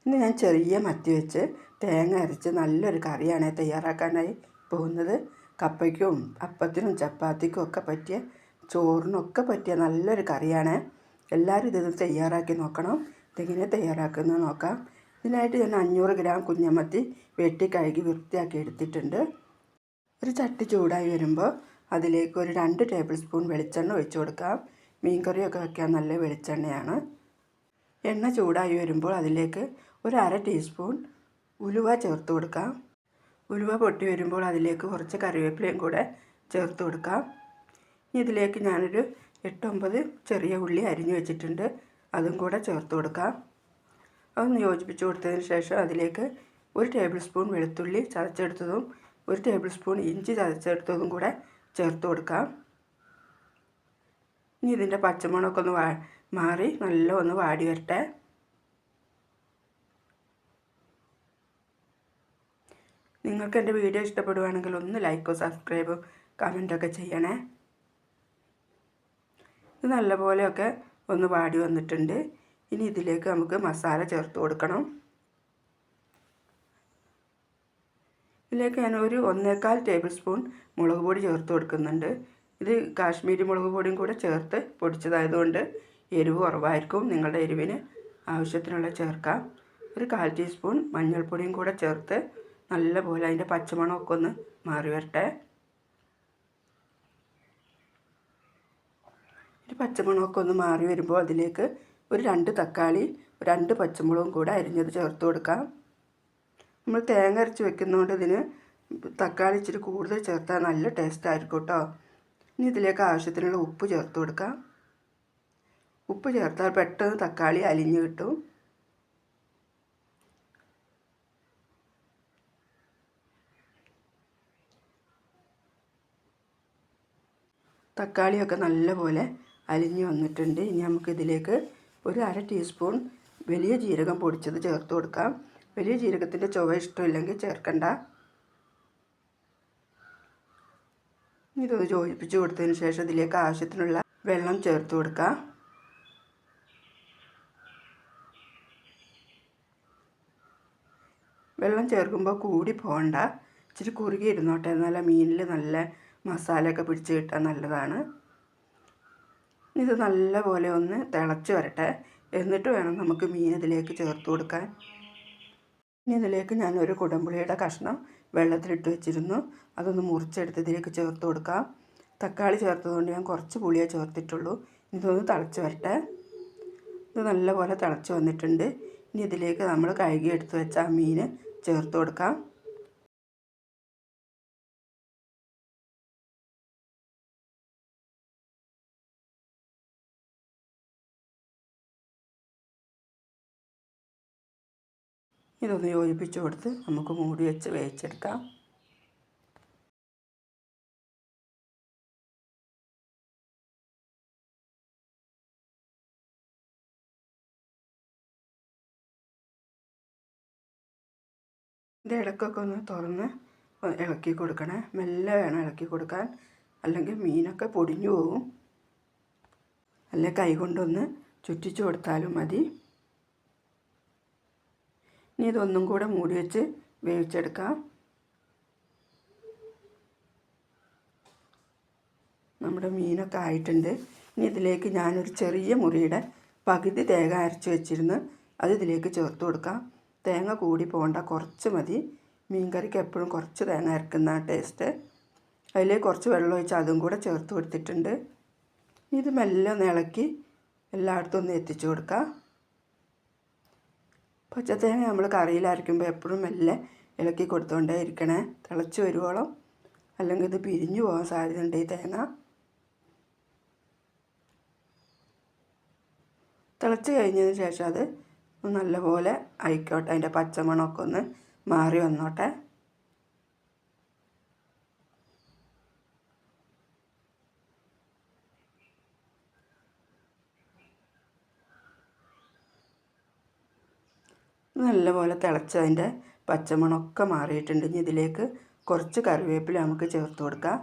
ഇന്ന് ഞാൻ ചെറിയ മത്തി വെച്ച് തേങ്ങ അരച്ച് നല്ലൊരു കറിയാണ് തയ്യാറാക്കാനായി പോകുന്നത്. കപ്പയ്ക്കും അപ്പത്തിനും ചപ്പാത്തിക്കും ഒക്കെ പറ്റിയ, ചോറിനൊക്കെ പറ്റിയ നല്ലൊരു കറിയാണ്. എല്ലാവരും ഇത് തയ്യാറാക്കി നോക്കണം. ഇതെങ്ങനെ തയ്യാറാക്കുന്നത് നോക്കാം. ഇതിനായിട്ട് ഞാൻ 500 ഗ്രാം കുഞ്ഞമത്തി വെട്ടി കഴുകി വൃത്തിയാക്കി എടുത്തിട്ടുണ്ട്. ഒരു ചട്ടി ചൂടായി വരുമ്പോൾ അതിലേക്ക് ഒരു 2 ടേബിൾ സ്പൂൺ വെളിച്ചെണ്ണ ഒഴിച്ചു കൊടുക്കാം. മീൻകറിയൊക്കെ വയ്ക്കാൻ നല്ല വെളിച്ചെണ്ണയാണ്. എണ്ണ ചൂടായി വരുമ്പോൾ അതിലേക്ക് ഒരു 1/2 ടീസ്പൂൺ ഉലുവ ചേർത്ത് കൊടുക്കാം. ഉലുവ പൊട്ടി വരുമ്പോൾ അതിലേക്ക് കുറച്ച് കറിവേപ്പിലയും കൂടെ ചേർത്ത് കൊടുക്കാം. ഇതിലേക്ക് ഞാനൊരു 8-9 ചെറിയ ഉള്ളി അരിഞ്ഞു വെച്ചിട്ടുണ്ട്, അതും കൂടെ ചേർത്ത് കൊടുക്കാം. അതൊന്ന് യോജിപ്പിച്ച് കൊടുത്തതിന് ശേഷം അതിലേക്ക് 1 ടേബിൾ സ്പൂൺ വെളുത്തുള്ളി ചതച്ചെടുത്തതും 1 ടേബിൾ സ്പൂൺ ഇഞ്ചി ചതച്ചെടുത്തതും കൂടെ ചേർത്ത് കൊടുക്കാം. ഇനി ഇതിൻ്റെ പച്ചമണമൊക്കെ ഒന്ന് മാറി നല്ല ഒന്ന് വാടി വരട്ടെ. നിങ്ങൾക്ക് എൻ്റെ വീഡിയോ ഇഷ്ടപ്പെടുവാണെങ്കിൽ ഒന്ന് ലൈക്കോ സബ്സ്ക്രൈബോ കമൻറ്റൊക്കെ ചെയ്യണേ. ഇത് നല്ലപോലെയൊക്കെ ഒന്ന് വാടി വന്നിട്ടുണ്ട്. ഇനി ഇതിലേക്ക് നമുക്ക് മസാല ചേർത്ത് കൊടുക്കണം. ഇതിലേക്ക് ഞാൻ ഒരു 1.25 ടേബിൾ സ്പൂൺ മുളക് പൊടി ചേർത്ത് കൊടുക്കുന്നുണ്ട്. ഇത് കാശ്മീരി മുളക് പൊടിയും കൂടെ ചേർത്ത് പൊടിച്ചതായതുകൊണ്ട് എരിവ് കുറവായിരിക്കും. നിങ്ങളുടെ എരിവിന് ആവശ്യത്തിനുള്ള ചേർക്കാം. ഒരു 1/4 ടീസ്പൂൺ മഞ്ഞൾപ്പൊടിയും കൂടെ ചേർത്ത് നല്ലപോലെ അതിൻ്റെ പച്ചമണമൊക്കെ ഒന്ന് മാറി വരട്ടെ. ഈ പച്ചമണമൊക്കെ ഒന്ന് മാറി വരുമ്പോൾ അതിലേക്ക് ഒരു 2 തക്കാളി 2 പച്ചമുളകും കൂടെ അരിഞ്ഞത് ചേർത്ത് കൊടുക്കാം. നമ്മൾ തേങ്ങ അരച്ച് വെക്കുന്നതുകൊണ്ട് ഇതിന് തക്കാളി ഇച്ചിരി കൂടുതൽ ചേർത്താൽ നല്ല ടേസ്റ്റ് ആയിരിക്കും കേട്ടോ. ഇനി ഇതിലേക്ക് ആവശ്യത്തിനുള്ള ഉപ്പ് ചേർത്ത് കൊടുക്കാം. ഉപ്പ് ചേർത്താൽ പെട്ടെന്ന് തക്കാളി അലിഞ്ഞ് കിട്ടും. തക്കാളിയൊക്കെ നല്ലപോലെ അലിഞ്ഞ് വന്നിട്ടുണ്ട്. ഇനി നമുക്കിതിലേക്ക് ഒരു 1/2 ടീസ്പൂൺ വലിയ ജീരകം പൊടിച്ചത് ചേർത്ത് കൊടുക്കാം. വലിയ ജീരകത്തിൻ്റെ ചുവ ഇഷ്ടമില്ലെങ്കിൽ ചേർക്കണ്ട. ഇതൊന്ന് യോജിപ്പിച്ച് കൊടുത്തതിന് ശേഷം ഇതിലേക്ക് ആവശ്യത്തിനുള്ള വെള്ളം ചേർത്ത് കൊടുക്കാം. വെള്ളം ചേർക്കുമ്പോൾ കൂടി പോകണ്ട, ഇച്ചിരി കുറുകി ഇരുന്നോട്ടെ, എന്നാൽ മീനിൽ നല്ല മസാലയൊക്കെ പിടിച്ച് കിട്ടാൻ നല്ലതാണ്. ഇത് നല്ലപോലെ ഒന്ന് തിളച്ച് വരട്ടെ, എന്നിട്ട് വേണം നമുക്ക് മീൻ ഇതിലേക്ക് ചേർത്ത് കൊടുക്കാൻ. ഇനി ഇതിലേക്ക് ഞാനൊരു കുടംപുളിയുടെ കഷ്ണം വെള്ളത്തിലിട്ട് വെച്ചിരുന്നു, അതൊന്ന് മുറിച്ചെടുത്ത് ഇതിലേക്ക് ചേർത്ത് കൊടുക്കാം. തക്കാളി ചേർത്തതുകൊണ്ട് ഞാൻ കുറച്ച് പുളിയേ ചേർത്തിട്ടുള്ളൂ. ഇതൊന്ന് തിളച്ച് വരട്ടെ. ഇത് നല്ലപോലെ തിളച്ച് വന്നിട്ടുണ്ട്. ഇനി ഇതിലേക്ക് നമ്മൾ കഴുകി എടുത്ത് വെച്ച ആ മീൻ ചേർത്ത് കൊടുക്കാം. ഇതൊന്ന് യോജിപ്പിച്ച് കൊടുത്ത് നമുക്ക് മൂടി വെച്ച് വേവിച്ചെടുക്കാം. ഇത് ഇടയ്ക്കൊക്കെ ഒന്ന് തുറന്ന് ഇളക്കി കൊടുക്കണേ. മെല്ലെ വേണം ഇളക്കി കൊടുക്കാൻ, അല്ലെങ്കിൽ മീനൊക്കെ പൊടിഞ്ഞു പോകും. അല്ലെ കൈ കൊണ്ടൊന്ന് ചുറ്റിച്ച് കൊടുത്താലും മതി. ഇനി ഇതൊന്നും കൂടെ മൂടി വെച്ച് വേവിച്ചെടുക്കാം. നമ്മുടെ മീനൊക്കെ ആയിട്ടുണ്ട്. ഇനി ഇതിലേക്ക് ഞാനൊരു ചെറിയ മുറിയുടെ പകുതി തേങ്ങ അരച്ച് വെച്ചിരുന്ന് അത് ഇതിലേക്ക് ചേർത്ത് കൊടുക്കാം. തേങ്ങ കൂടി പോകണ്ട, കുറച്ച് മതി. മീൻ കറിക്ക് എപ്പോഴും കുറച്ച് തേങ്ങ അരക്കുന്ന ടേസ്റ്റ്. അതിലേക്ക് കുറച്ച് വെള്ളം ഒഴിച്ച് അതും കൂടെ ചേർത്ത് കൊടുത്തിട്ടുണ്ട്. ഇത് മെല്ലെ ഒന്ന് ഇളക്കി എല്ലായിടത്തും ഒന്ന് എത്തിച്ചു കൊടുക്കാം. പച്ചത്തേങ്ങ നമ്മൾ കറിയിൽ അരയ്ക്കുമ്പോൾ എപ്പോഴും മെല്ലെ ഇളക്കി കൊടുത്തുകൊണ്ടേ ഇരിക്കണേ, തിളച്ച് വരുവോളം, അല്ലെങ്കിൽ ഇത് പിരിഞ്ഞു പോകാൻ സാധ്യതയുണ്ട് ഈ തേങ്ങ. തിളച്ച് കഴിഞ്ഞതിന് ശേഷം അത് നല്ലപോലെ ആയിക്കോട്ടെ, അതിൻ്റെ പച്ചമണമൊക്കെ ഒന്ന് മാറി വന്നോട്ടെ. നല്ലപോലെ തിളച്ചതിൻ്റെ പച്ചമണമൊക്കെ മാറിയിട്ടുണ്ട്. ഇനി ഇതിലേക്ക് കുറച്ച് കറിവേപ്പില നമുക്ക് ചേർത്ത് കൊടുക്കാം.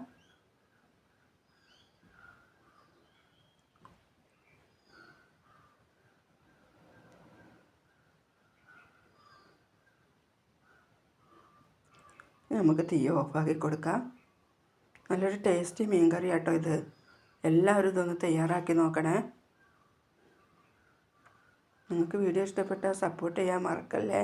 നമുക്ക് തീ ഓഫാക്കി കൊടുക്കാം. നല്ലൊരു ടേസ്റ്റി മീൻ കറി കേട്ടോ ഇത്. എല്ലാവരും ഇതൊന്ന് തയ്യാറാക്കി നോക്കണേ. നിങ്ങൾക്ക് വീഡിയോ ഇഷ്ടപ്പെട്ടാൽ സപ്പോർട്ട് ചെയ്യാൻ മറക്കല്ലേ.